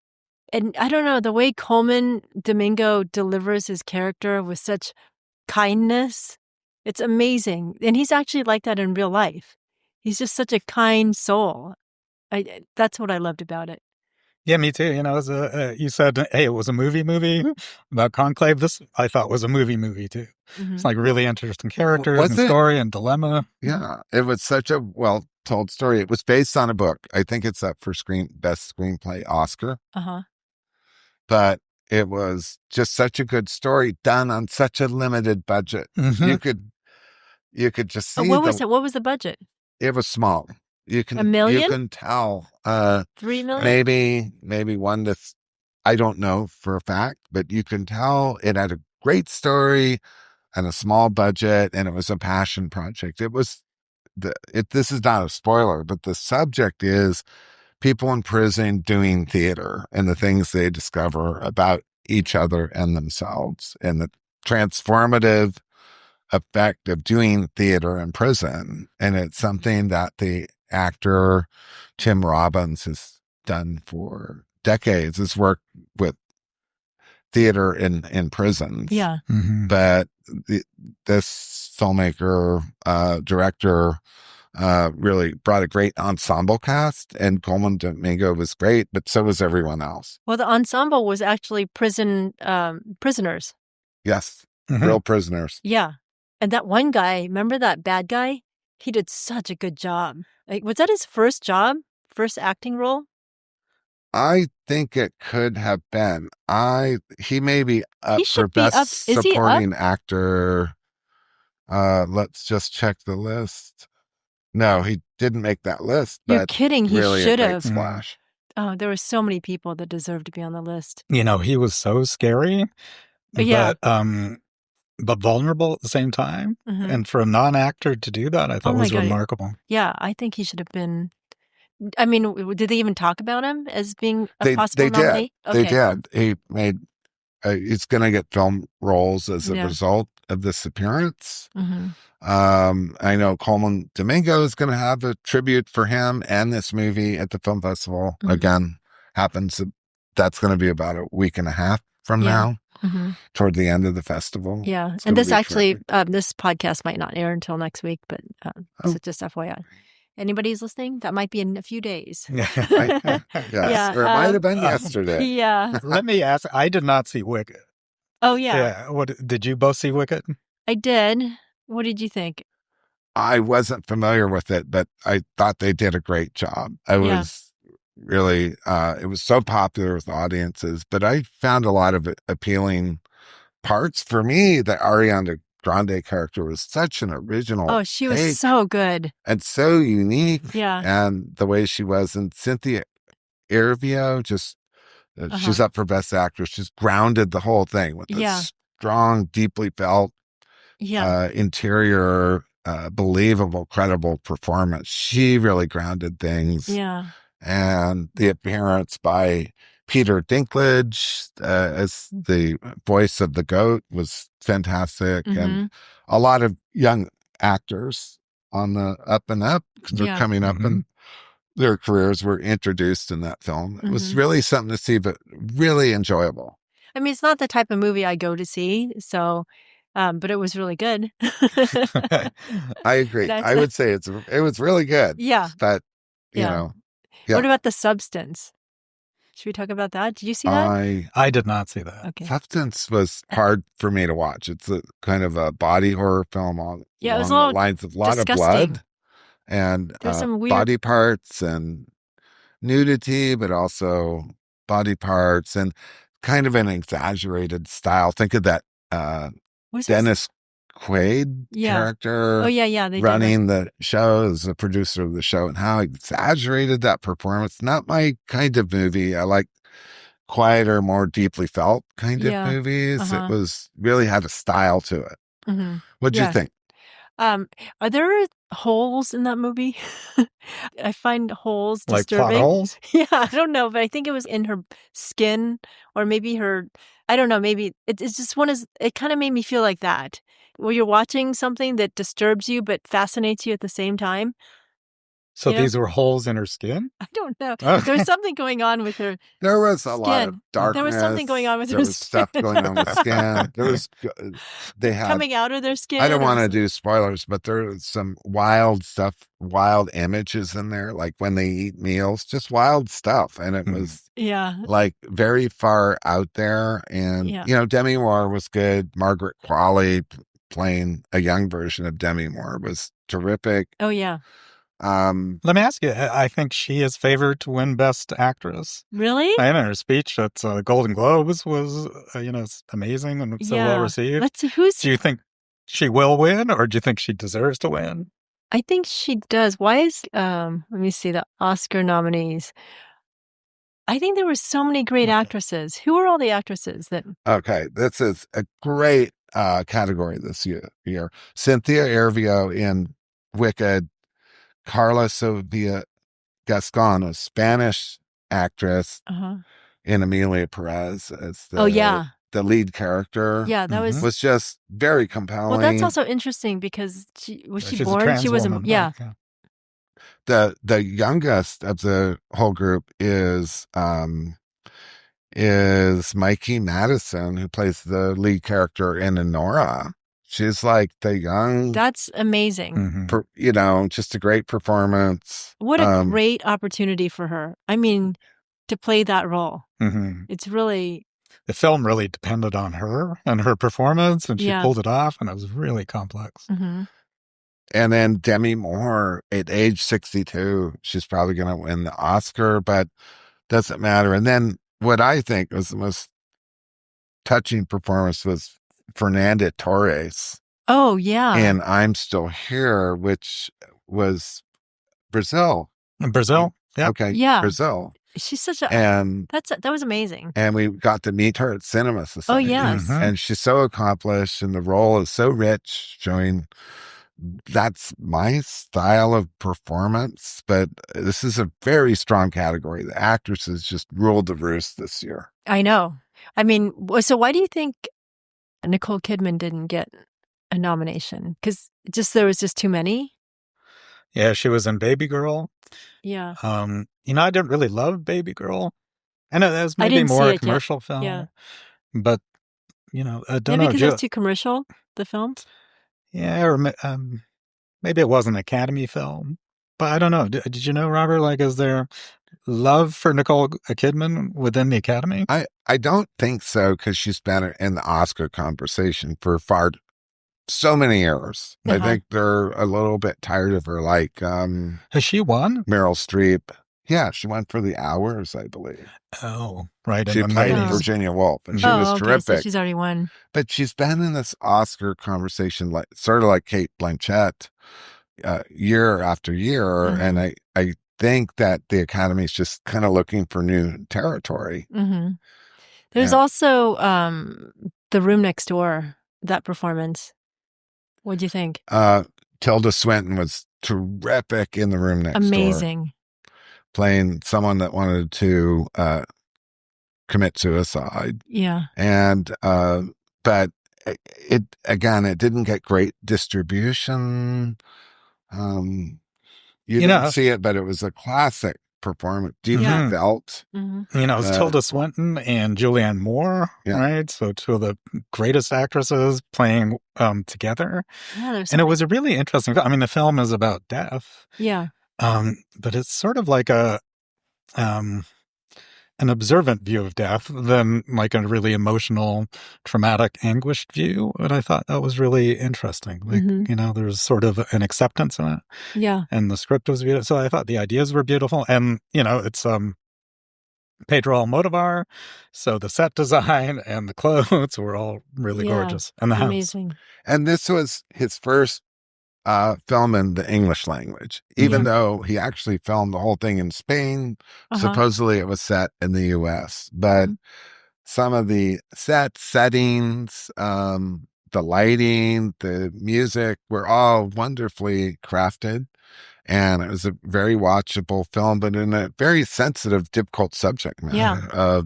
And I don't know, the way Colman Domingo delivers his character with such kindness, it's amazing. And he's actually like that in real life. He's just such a kind soul. That's what I loved about it. Yeah, me too. You said, hey, it was a movie about Conclave. This, I thought, was a movie too. It's like really interesting characters and story and dilemma. Yeah, it was such a well-told story. It was based on a book. I think it's up for Best Screenplay Oscar. But it was just such a good story done on such a limited budget. You could just see. What was it? What was the budget? It was small. $1 million? You can tell. 3 million? Maybe one that's, I don't know for a fact, but you can tell it had a great story and a small budget, and it was a passion project. It was this is not a spoiler, but the subject is people in prison doing theater and the things they discover about each other and themselves, and the transformative effect of doing theater in prison. And it's something that the actor Tim Robbins has done for decades, has worked with theater in prisons. Yeah. But this filmmaker, director, really brought a great ensemble cast, and Colman Domingo was great, but so was everyone else. Well, the ensemble was actually prisoners. Yes. Real prisoners. Yeah. And that one guy, remember that bad guy? He did such a good job. Like, was that his first job? First acting role? I think it could have been. He may be up He for should be up. best Is he up? supporting actor. Let's just check the list. No, he didn't make that list. You're but kidding. He really should a great have. splash. Oh, there were so many people that deserved to be on the list. You know, he was so scary, Yeah. but vulnerable at the same time. Mhm. And for a non-actor to do that, I thought was remarkable. Yeah, I think he should have been. I mean, did they even talk about him as being a possible nominee? They did. He made. He's going to get film roles as a result of this appearance. Mm-hmm. I know Coleman Domingo is going to have a tribute for him and this movie at the film festival. Mm-hmm. Again, that's going to be about a week and a half from now, toward the end of the festival. Yeah, and this actually, this podcast might not air until next week, but so just FYI. Anybody who's listening, that might be in a few days. Yes, or it might have been yesterday. Yeah. Let me ask, I did not see Wicked. Oh, yeah. What did you both see Wicked? I did. What did you think? I wasn't familiar with it, but I thought they did a great job. I was really, it was so popular with audiences, but I found a lot of appealing parts. For me, the Ariana Grande character was such an original. Oh, she was so good. And so unique. Yeah. And the way she was. And Cynthia Erivo, just, she's up for Best Actress. She's grounded the whole thing with this strong, deeply felt, interior, believable, credible performance. She really grounded things. Yeah. And the appearance by Peter Dinklage as the voice of the goat was fantastic. And a lot of young actors on the up and up, because they're coming up and their careers were introduced in that film. It was really something to see, but really enjoyable. I mean, it's not the type of movie I go to see, so, but it was really good. I agree. I would say it was really good. Yeah. But, you know. Yeah. What about The Substance? Should we talk about that? Did you see that? I did not see that. Okay. Substance was hard for me to watch. It's a kind of a body horror film along it was the lines of a lot disgusting. Of blood and some weird body parts and nudity, but also body parts and kind of an exaggerated style. Think of that Dennis Quaid character running the show as a producer of the show, and how exaggerated that performance. Not my kind of movie. I like quieter, more deeply felt kind of movies. It was really had a style to it. What'd you think? Are there holes in that movie? I find holes disturbing. Like plot holes? Yeah, I don't know, but I think it was in her skin, or maybe her, I don't know, maybe it's just it kind of made me feel like that. Where you're watching something that disturbs you but fascinates you at the same time. So these were holes in her skin? I don't know. There was something going on with her. There was a lot of darkness. There was something going on with her skin. There was stuff going on with skin. They had coming out of their skin. I don't want to do spoilers, but there was some wild stuff, wild images in there, like when they eat meals, just wild stuff. And it was like very far out there. And, you know, Demi Moore was good. Margaret Qualley playing a young version of Demi Moore was terrific. Oh, yeah. Let me ask you, I think she is favored to win Best Actress. Really? I know her speech at Golden Globes was, amazing and so well received. Let's see, do you think she will win, or do you think she deserves to win? I think she does. Why is, let me see the Oscar nominees. I think there were so many great actresses. Who are all the actresses that? Okay, this is a great category this year. Cynthia Erivo in Wicked, Carla Sofia Gascon, a Spanish actress, in Emilia Perez as the lead character. Yeah, that was just very compelling. Well, that's also interesting because she's born? She was The youngest of the whole group is Mikey Madison, who plays the lead character in Enora. She's like the young. That's amazing. Just a great performance. What a great opportunity for her. I mean, to play that role. Mm-hmm. It's really. the film really depended on her and her performance, and she pulled it off, and it was really complex. Mm-hmm. And then Demi Moore, at age 62, she's probably going to win the Oscar, but doesn't matter. And then what I think was the most touching performance was Fernanda Torres. Oh, yeah. And I'm Still Here, which was Brazil. Brazil? Yeah. Okay. Yeah. Brazil. She's such a... And that was amazing. And we got to meet her at Cinema Society. Oh, yes. Mm-hmm. And she's so accomplished, and the role is so rich, showing that's my style of performance. But this is a very strong category. The actresses just ruled the roost this year. I know. I mean, so why do you think Nicole Kidman didn't get a nomination? Because there was just too many? Yeah, she was in Baby Girl. Yeah. I didn't really love Baby Girl. And it was maybe more a commercial film. Yeah. But, I don't know. Maybe because it was too commercial, the film? Yeah, or maybe it was an Academy film. But I don't know. Did you know, Robert, is there love for Nicole Kidman within the Academy? I don't think so, because she's been in the Oscar conversation for so many years. Uh-huh. I think they're a little bit tired of her, Has she won? Meryl Streep. Yeah, she won for The Hours, I believe. Oh, right. She played Virginia Woolf, and she was terrific. So she's already won. But she's been in this Oscar conversation, sort of like Cate Blanchett, year after year. Mm-hmm. And I think that the Academy is just kind of looking for new territory. Mm-hmm. There's also The Room Next Door, that performance. What'd you think? Tilda Swinton was terrific in The Room Next Door. Amazing. Playing someone that wanted to commit suicide. Yeah. And, but it didn't get great distribution. You didn't see it, but it was a classic performance. Deeply felt. Mm-hmm. It was Tilda Swinton and Julianne Moore, right? So two of the greatest actresses playing together. Yeah, and it was a really interesting film. I mean, the film is about death. Yeah. But it's sort of like an observant view of death than like a really emotional, traumatic, anguished view. And I thought that was really interesting. There's sort of an acceptance in it. Yeah. And the script was beautiful. So I thought the ideas were beautiful. And, it's Pedro Almodovar. So the set design and the clothes were all really gorgeous. And the amazing. house. And this was his first film in the English language, even though he actually filmed the whole thing in Spain. Supposedly it was set in the U.S., but some of the settings, the lighting, the music were all wonderfully crafted. And it was a very watchable film, but in a very sensitive, difficult subject matter. Yeah.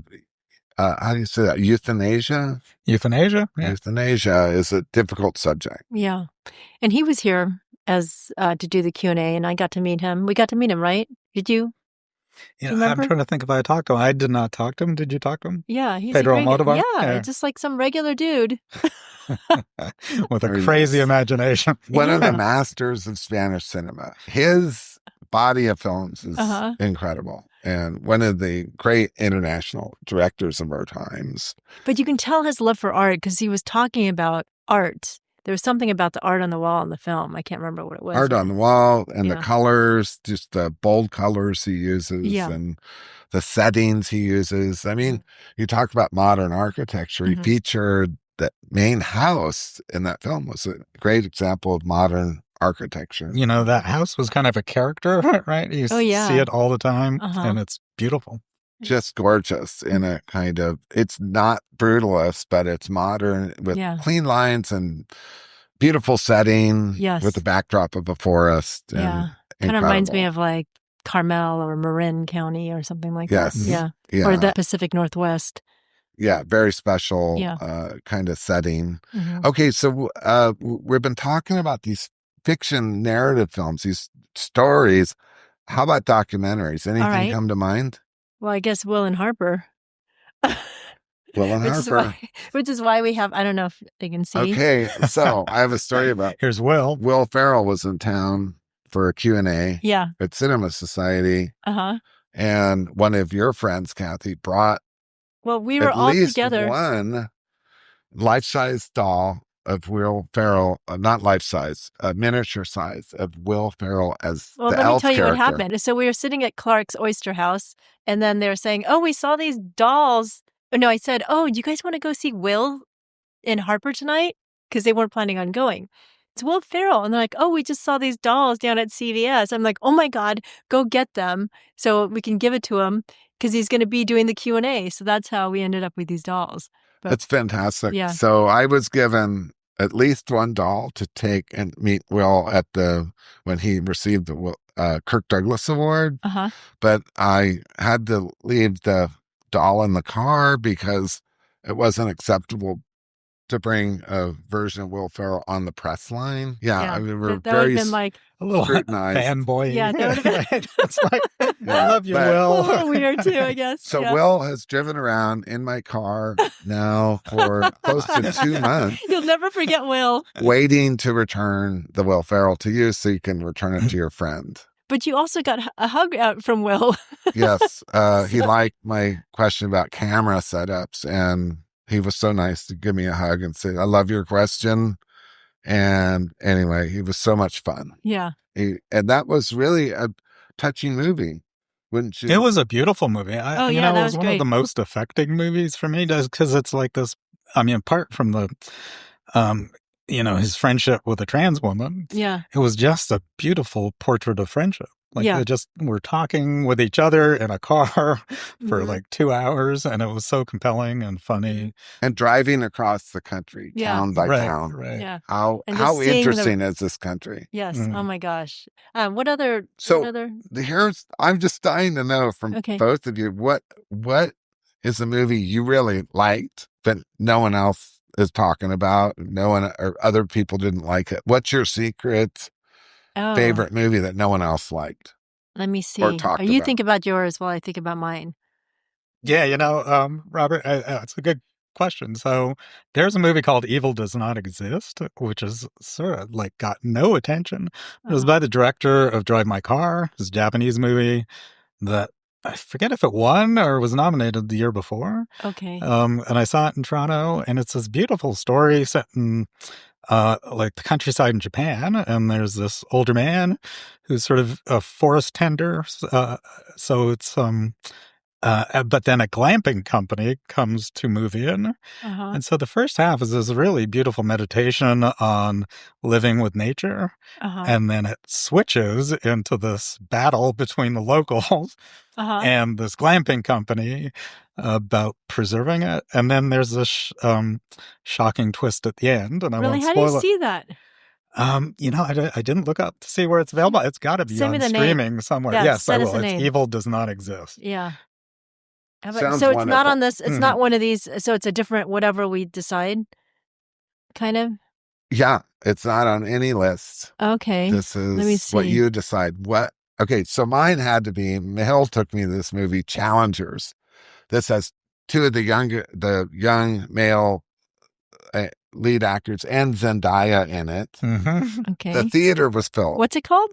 How do you say that? Euthanasia? Euthanasia? Yeah. Euthanasia is a difficult subject. Yeah. And he was here to do the Q&A, and I got to meet him. We got to meet him, right? Did you? I'm trying to think if I talked to him. I did not talk to him. Did you talk to him? Yeah. He's Pedro Almodovar? Yeah, just like some regular dude. With a crazy imagination. One of the masters of Spanish cinema. His body of films is incredible. And one of the great international directors of our times. But you can tell his love for art because he was talking about art. There was something about the art on the wall in the film. I can't remember what it was. Art on the wall and the colors, just the bold colors he uses and the settings he uses. I mean, you talk about modern architecture. He featured the main house in that film was a great example of modern architecture. That house was kind of a character, right? You see it all the time, and it's beautiful. Just gorgeous in a kind of, it's not brutalist, but it's modern with clean lines and beautiful setting with the backdrop of a forest. Yeah. Kind of reminds me of like Carmel or Marin County or something like that. Yeah. Or the Pacific Northwest. Yeah, very special kind of setting. Okay, so we've been talking about these fiction narrative films, these stories. How about documentaries? Anything come to mind? Well, I guess Will and Harper. Will and Harper. Which is why we have, I don't know if they can see. Okay, so I have a story about. Here's Will. Will Ferrell was in town for a Q&A at Cinema Society. And one of your friends, Kathy, brought Well, we were all together. At least one life-size doll of Will Ferrell, not life-size, miniature size of Will Ferrell as the elf character. Well, let me tell you what happened. So we were sitting at Clark's Oyster House, and then they were saying, oh, we saw these dolls. Oh, no, I said, oh, do you guys want to go see Will in Harper tonight? Because they weren't planning on going. It's Will Ferrell. And they're like, oh, we just saw these dolls down at CVS. I'm like, oh, my God, go get them so we can give it to him because he's going to be doing the Q&A. So that's how we ended up with these dolls. But, that's fantastic. Yeah. So I was given at least one doll to take and meet Will at when he received the Kirk Douglas Award. But I had to leave the doll in the car because it wasn't acceptable to bring a version of Will Ferrell on the press line. Yeah. I mean, we're that would have been like a little fanboy. Yeah, that would have been. It's like, I love you, Will. A little weird too, I guess. So Will has driven around in my car now for close to 2 months. You'll never forget Will. Waiting to return the Will Ferrell to you so you can return it to your friend. But you also got a hug out from Will. Yes. He liked my question about camera setups, and he was so nice to give me a hug and say, I love your question. And anyway, he was so much fun. Yeah. And that was really a touching movie, wouldn't you? It was a beautiful movie. It was one great. of the most affecting movies for me because it's like this, I mean, apart from the, his friendship with a trans woman. Yeah. It was just a beautiful portrait of friendship. Like they just were talking with each other in a car for like 2 hours, and it was so compelling and funny. And driving across the country, town by town. Right. Yeah. How interesting is this country? Yes. Oh my gosh. What other? I'm just dying to know from both of you what is a movie you really liked but no one else is talking about? No one or other people didn't like it. What's your secret? Favorite movie that no one else liked? Let me see. Or you think about yours while I think about mine. Yeah, Robert, it's a good question. So there's a movie called Evil Does Not Exist, which is sort of like got no attention. It was by the director of Drive My Car. It's a Japanese movie that I forget if it won or was nominated the year before. Okay. And I saw it in Toronto, and it's this beautiful story set in like the countryside in Japan, and there's this older man who's sort of a forest tender. So it's but then a glamping company comes to move in. And so the first half is this really beautiful meditation on living with nature. And then it switches into this battle between the locals and this glamping company about preserving it. And then there's this shocking twist at the end. And I won't spoil it. How do you see that? I didn't look up to see where it's available. It's got to be on streaming somewhere. Yeah, yes, I will. It's Evil Does Not Exist. Yeah. So it's not on this. It's not one of these. So it's a different whatever we decide, kind of. Yeah, it's not on any list. Okay. This is Let me see. what you decide. Okay, so mine had to be. Mahil took me to this movie, Challengers. This has two of the young male lead actors and Zendaya in it. Okay. The theater was filled. What's it called?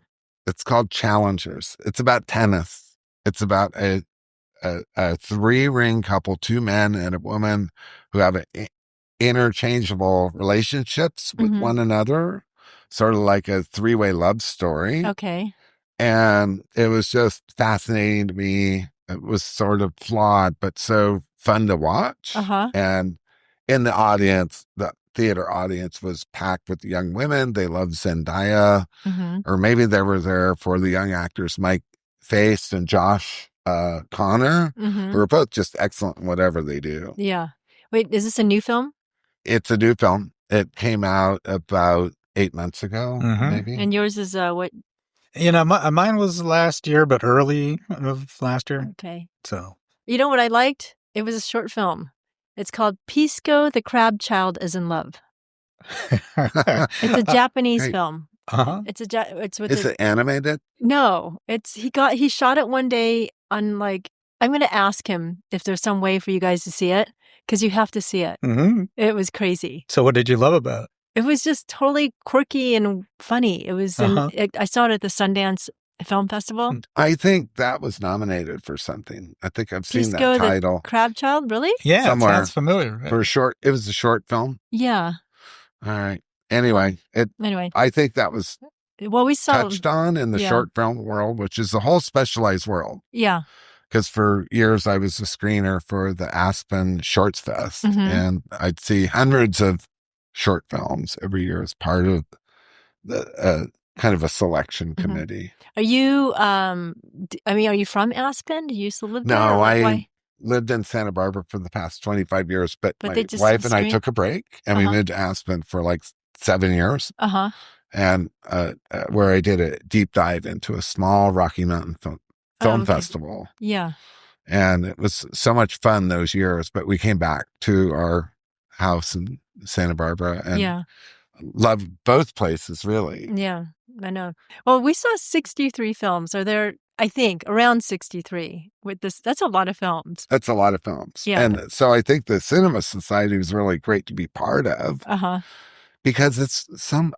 It's called Challengers. It's about tennis. It's about a 3-ring couple, 2 men and a woman who have interchangeable relationships with one another, sort of like a 3-way love story. Okay. And it was just fascinating to me. It was sort of flawed, but so fun to watch. And in the audience, the theater audience was packed with young women. They loved Zendaya, or maybe they were there for the young actors, Mike Faist and Josh Connor, who are both just excellent in whatever they do. Yeah. Wait, is this a new film? It's a new film. It came out about 8 months ago, maybe. And yours is what? Mine was last year, but early of last year. Okay. So. You know what I liked? It was a short film. It's called Pisco, the Crab Child is in Love. It's a Japanese film. Is it animated? No, he shot it one day on I'm going to ask him if there's some way for you guys to see it, because you have to see it. It was crazy. So what did you love about it? It was just totally quirky and funny. It was, I saw it at the Sundance Film Festival? I think that was nominated for something. I think I've seen Pisco that title. The Crab Child, really? Yeah, somewhere. It sounds familiar. For a short, it was a short film. Yeah. All right. Anyway, I think that was we saw touched on in the short film world, which is the whole specialized world. Yeah. Because for years I was a screener for the Aspen Shorts Fest, and I'd see hundreds of short films every year as part of the kind of a selection committee. Are you? Are you from Aspen? Do you used to live there? No, I lived in Santa Barbara for the past 25 years, but my wife and I took a break, and we moved to Aspen for like 7 years. And where I did a deep dive into a small Rocky Mountain film festival. Yeah. And it was so much fun those years, but we came back to our house in Santa Barbara and loved both places, really. Yeah, I know. Well, we saw 63 films. Are there, I think, around 63 with this? That's a lot of films. That's a lot of films. Yeah. And so I think the Cinema Society was really great to be part of. Because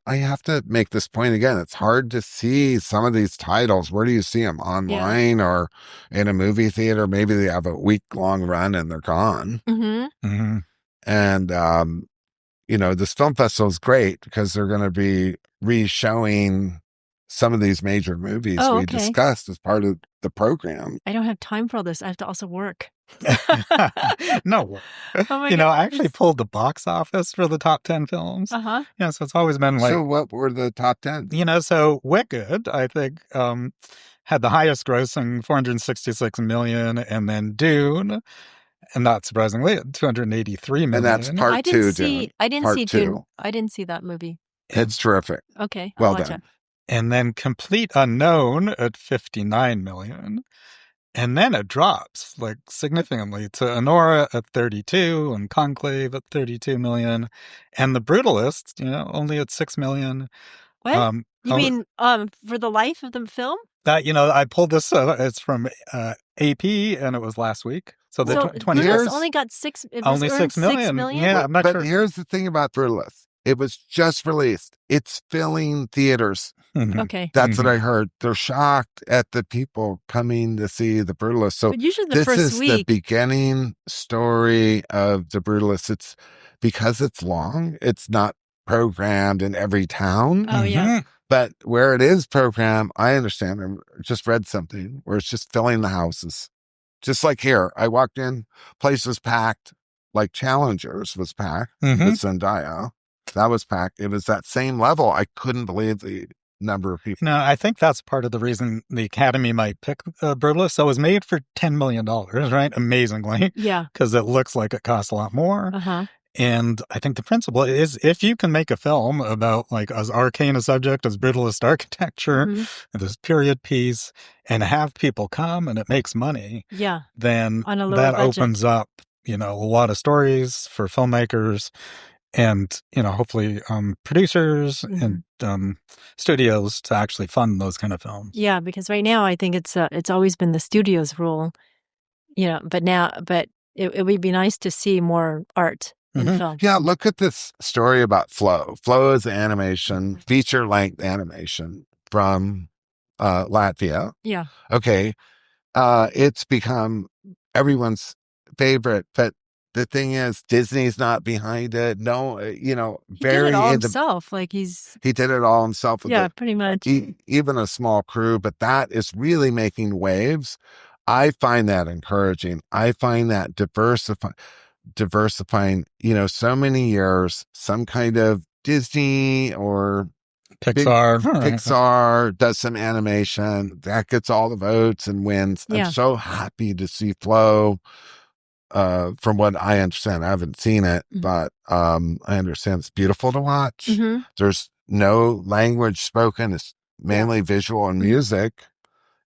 I have to make this point again. It's hard to see some of these titles. Where do you see them? Online or in a movie theater? Maybe they have a week-long run and they're gone. And, this film festival is great because they're going to be re-showing some of these major movies we discussed as part of the program. I don't have time for all this. I have to also work. No. I actually pulled the box office for the top 10 films. So it's always been like... So what were the top 10? So Wicked, I think, had the highest grossing, $466 million, and then Dune, and not surprisingly, $283 million. And that's part two, Dune. I didn't see Dune. I didn't see that movie. It's terrific. Okay. Well done. And then Complete Unknown at $59 million. And then it drops like significantly to Honora at 32 and Conclave at 32 million. And The Brutalist, only at 6 million. What? You mean for the life of the film? I pulled this, it's from AP and it was last week. So the 20 years only got 6 only 6 million. 6 million? Yeah, I'm not sure. But here's the thing about Brutalist. It was just released. It's filling theaters. Okay. That's what I heard. They're shocked at the people coming to see The Brutalist. So but usually this first is the beginning story of The Brutalist. It's because it's long. It's not programmed in every town. Oh, yeah. But where it is programmed, I understand. I just read something where it's just filling the houses. Just like here. I walked in, place was packed. Like Challengers was packed with Zendaya. That was packed. It was that same level. I couldn't believe the number of people. No, I think that's part of the reason the Academy might pick Brutalist. So it was made for $10 million, right? Amazingly. Yeah. Because it looks like it costs a lot more. And I think the principle is if you can make a film about like as arcane a subject as Brutalist architecture, this period piece, and have people come and it makes money, then that opens up, a lot of stories for filmmakers. And, hopefully producers and studios to actually fund those kind of films. Yeah, because right now I think it's always been the studio's rule, but it would be nice to see more art in film. Yeah, look at this story about Flow. Flow is animation, feature-length animation from Latvia. Yeah. Okay. It's become everyone's favorite, but the thing is, Disney's not behind it. No, he did it all himself. He did it all himself. With pretty much. Even a small crew, but that is really making waves. I find that encouraging. I find that diversifying. So many years, some kind of Disney or Pixar does some animation that gets all the votes and wins. Yeah. I'm so happy to see Flow. From what I understand, I haven't seen it, but I understand it's beautiful to watch. There's no language spoken. It's mainly visual and music,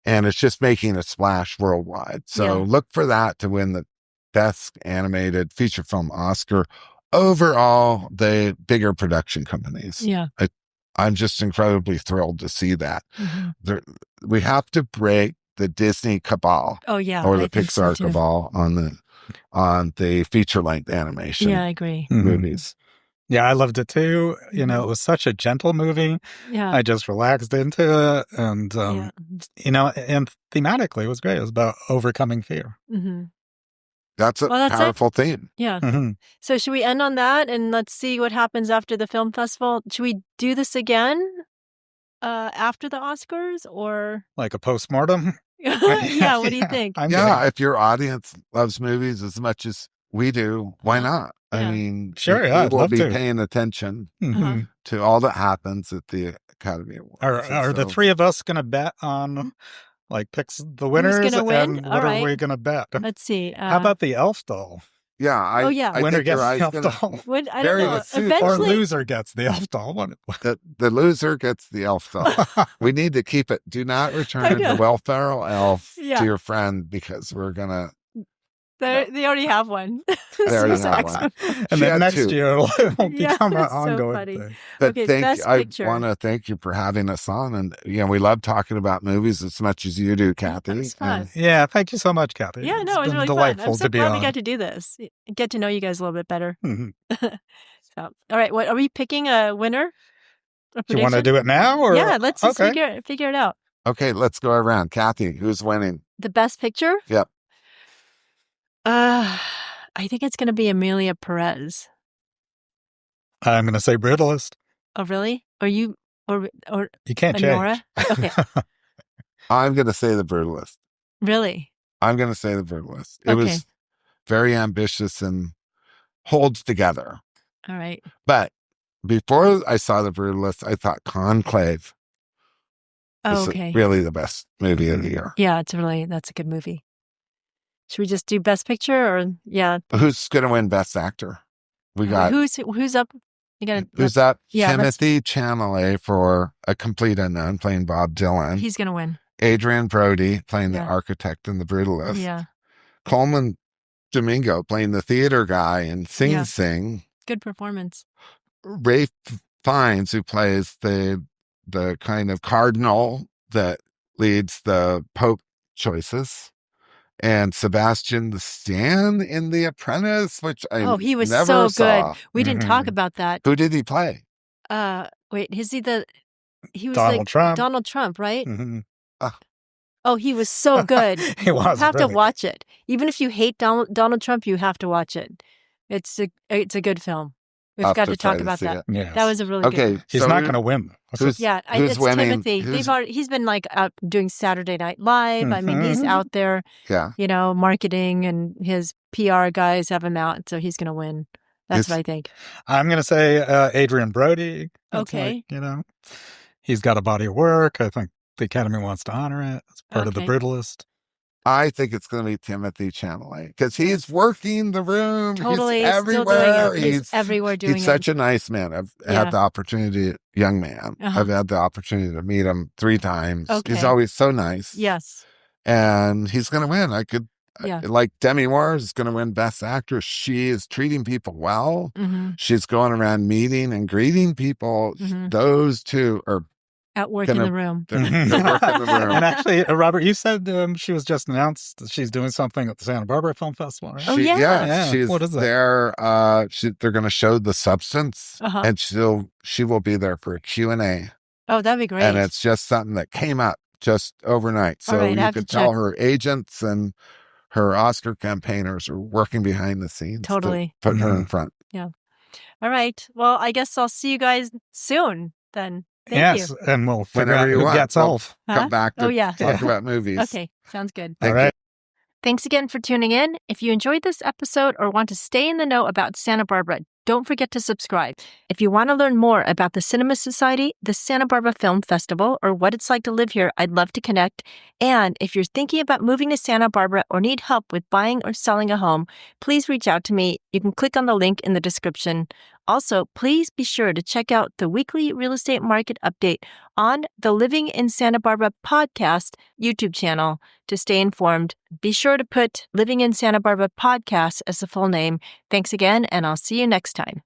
and it's just making a splash worldwide. So look for that to win the Best Animated Feature Film Oscar over all the bigger production companies. Yeah. I'm just incredibly thrilled to see that. We have to break the Disney cabal. Oh, yeah. Or the Pixar cabal on the feature-length animation. Yeah, I agree. Movies. Yeah, I loved it too. You know, it was such a gentle movie. Yeah. I just relaxed into it. And, you know, and thematically it was great. It was about overcoming fear. Mm-hmm. That's a powerful theme. Yeah. Mm-hmm. So should we end on that and let's see what happens after the film festival? Should we do this again after the Oscars or? Like a postmortem? Yeah, what do you think? If your audience loves movies as much as we do, why not? Yeah. I mean, sure, yeah, we'll be paying attention to all that happens at the Academy Awards. Are the three of us going to bet on, like, picks the winners? Who's gonna win? And what are we going to bet? Let's see. How about the elf doll? Yeah, I winner think gets the elf doll. I don't know. Eventually, or loser gets the elf doll. The loser gets the elf doll. We need to keep it. Do not return the Will Ferrell elf to your friend because we're gonna. They already have one. They already have one. And then next year it'll become an ongoing funny. thing. But I want to thank you for having us on. And, we love talking about movies as much as you do, Kathy. It's fun. Yeah, thank you so much, Kathy. Yeah, no, it was really delightful fun. I'm so to be glad on. we got to do this. Get to know you guys a little bit better. Mm-hmm. So, all right, what are we picking a winner? Do you want to do it now? Or? Yeah, let's just figure it out. Okay, let's go around. Kathy, who's winning? The best picture? Yep. I think it's going to be Emilia Perez. I'm going to say Brutalist. Oh, really? Or you can't Nora? change. Okay. I'm going to say The Brutalist. Really? I'm going to say The Brutalist. It was very ambitious and holds together. All right. But before I saw The Brutalist, I thought Conclave was really the best movie of the year. Yeah, that's a good movie. Should we just do Best Picture or Who's going to win Best Actor? We got who's up? You got who's up? Timothy Chalamet for A Complete Unknown playing Bob Dylan. He's going to win. Adrian Brody playing the architect in The Brutalist. Yeah. Coleman Domingo playing the theater guy in Sing Sing. Good performance. Ralph Fiennes, who plays the kind of cardinal that leads the Pope choices. And Sebastian Stan in The Apprentice, which he was never so saw. Good. We didn't talk about that. Who did he play? Wait, he was Donald Trump. Donald Trump, right? Mm-hmm. He was so good. He was. You have to watch it. Even if you hate Donald Trump, you have to watch it. It's a good film. We've got to talk about that. Yes. That was a really good. He's not going to win. Who's it's winning? Timothy. He's been out doing Saturday Night Live. I mean, he's out there. Yeah. Marketing, and his PR guys have him out, so he's going to win. That's what I think. I'm going to say Adrian Brody. Okay. He's got a body of work. I think the Academy wants to honor it as part of The Brutalist. I think it's going to be Timothy Chalamet because he's working the room. Totally. He's everywhere. He's everywhere doing it. He's such a nice man. I've had the opportunity, young man. I've had the opportunity to meet him 3 times. Okay. He's always so nice. Yes. And he's going to win. Like Demi Moore is going to win Best Actress. She is treating people well. Mm-hmm. She's going around meeting and greeting people. Mm-hmm. Those two are out working the room. They're working the room. And actually, Robert, you said she was just announced that she's doing something at the Santa Barbara Film Festival, right? She's what is that? There. They're going to show The Substance, and she will be there for a Q&A. Oh, that'd be great. And it's just something that came up just overnight. So you could tell her agents and her Oscar campaigners are working behind the scenes. Totally. To put her in front. Yeah. All right. Well, I guess I'll see you guys soon then. Thank you. And we'll figure out who gets elf. Come back to talk about movies. Okay, sounds good. All right. Thanks again for tuning in. If you enjoyed this episode or want to stay in the know about Santa Barbara, don't forget to subscribe. If you want to learn more about the Cinema Society, the Santa Barbara Film Festival, or what it's like to live here, I'd love to connect. And if you're thinking about moving to Santa Barbara or need help with buying or selling a home, please reach out to me. You can click on the link in the description. Also, please be sure to check out the weekly real estate market update on the Living in Santa Barbara podcast YouTube channel to stay informed. Be sure to put Living in Santa Barbara podcast as the full name. Thanks again, and I'll see you next time.